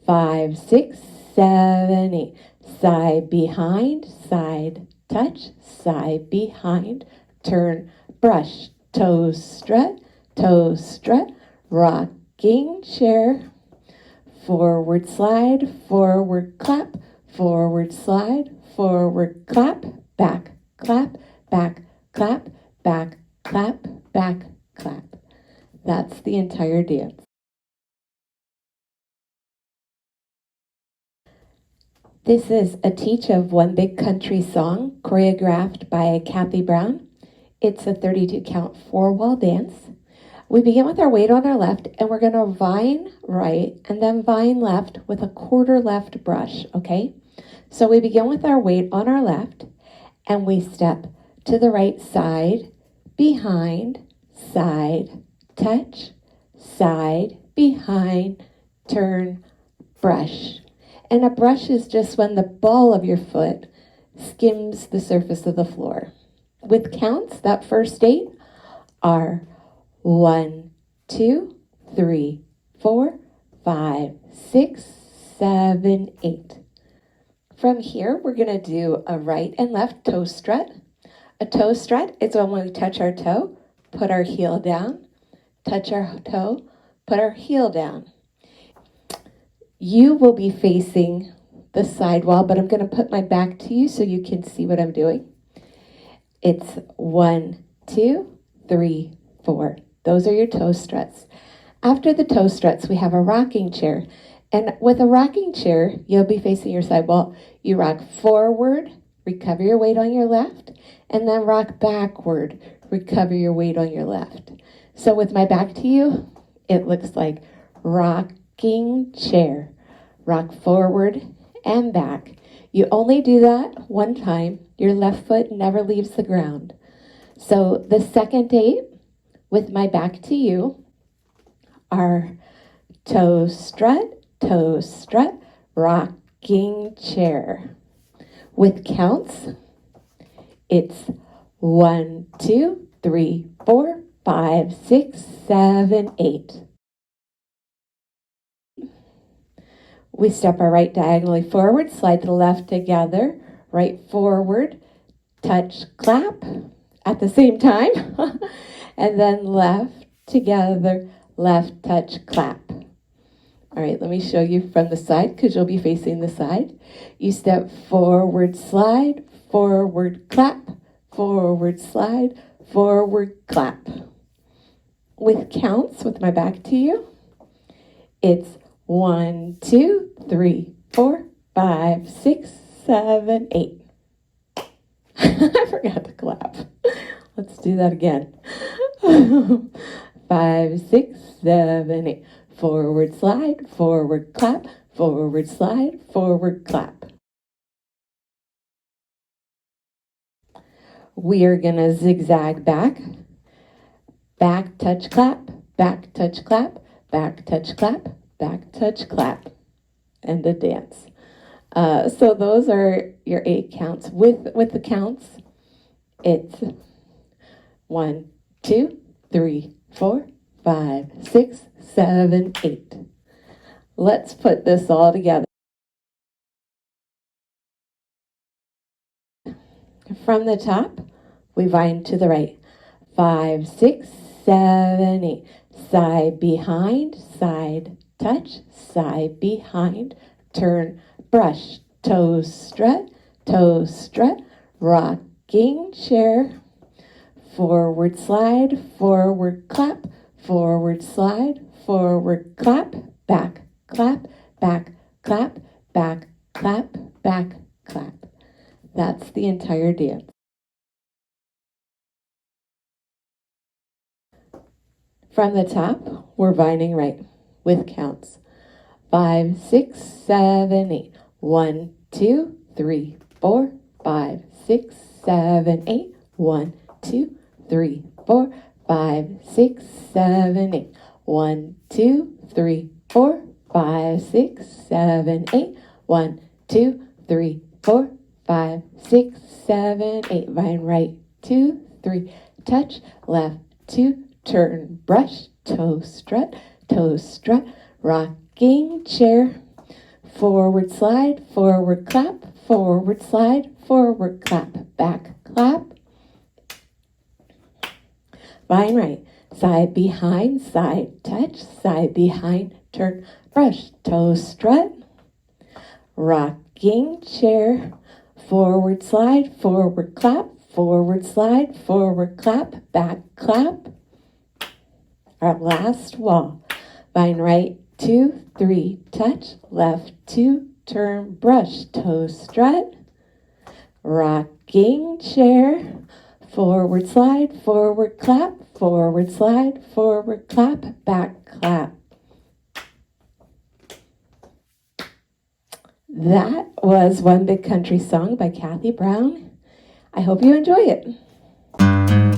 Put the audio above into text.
5, 6, 7, 8. Side behind, side touch, side behind, turn, brush, toe strut, rocking chair, forward slide, forward clap, forward slide, forward clap, back clap, back clap, back clap, back clap. That's the entire dance. This is a teach of One Big Country Song, choreographed by Kathy Brown. It's a 32 count 4-wall dance. We begin with our weight on our left, and we're going to vine right and then vine left with a quarter left brush, okay? So we begin with our weight on our left, and we step to the right side, behind, side, touch, side, behind, turn, brush. And a brush is just when the ball of your foot skims the surface of the floor. With counts, that first 8 are 1, 2, 3, 4, 5, 6, 7, 8. From here, we're going to do a right and left toe strut. A toe strut is when we touch our toe, put our heel down, touch our toe, put our heel down. You will be facing the side wall, but I'm going to put my back to you so you can see what I'm doing. It's 1, 2, 3, 4. Those are your toe struts. After the toe struts, we have a rocking chair. And with a rocking chair, you'll be facing your side wall. You rock forward, recover your weight on your left, and then rock backward, recover your weight on your left. So with my back to you, it looks like rocking chair. Rock forward and back. You only do that one time. Your left foot never leaves the ground. So the second 8, with my back to you, are toe strut, rocking chair. With counts, it's 1, 2, 3, 4, 5, 6, 7, 8. We step our right diagonally forward, slide to the left together, right forward, touch, clap at the same time, and then left together, left touch, clap. All right, let me show you from the side because you'll be facing the side. You step forward, slide, forward, clap, forward, slide, forward, clap. With counts, with my back to you, it's 1, 2, 3, 4, 5, 6, 7, 8. I forgot to clap. Let's do that again. 5, 6, 7, 8. Forward slide, forward clap, forward slide, forward clap. We are going to zigzag back. Back touch clap, back touch clap, back touch clap, back touch clap, and a dance. So those are your 8 counts. With the counts, it's 1, 2, 3, 4, 5, 6, 7, 8. Let's put this all together. From the top, we vine to the right. 5, 6, 7, 8. Side behind, side touch, side behind, turn, brush, toe strut, rocking chair, forward slide, forward clap, forward slide, forward clap, back clap, back clap, back clap, back clap. That's the entire dance. From the top, we're vining right with counts. 5, 6, 7, 8. 1, 2, 3, 4, 5, 6, 7, 8. 1, 2, 3, 4, 5, 6, 7, 8. 1, 2, 3, 4, 5, 6, 7, 8. 1, 2, 3, 4, 5, 6, 7, 8. Vine right, 2, 3. Touch, left, 2. Turn, brush, toe strut, rocking chair, forward slide, forward clap, forward slide, forward clap, back clap. Vine right, side behind, side touch, side behind, turn, brush, toe strut. Rocking chair, forward slide, forward clap, forward slide, forward clap, back clap. Our last wall. Vine right, 2, 3, touch, left 2, turn, brush, toe strut. Rocking chair, forward slide, forward clap, forward slide, forward clap, back clap. That was One Big Country Song by Kathy Brown. I hope you enjoy it.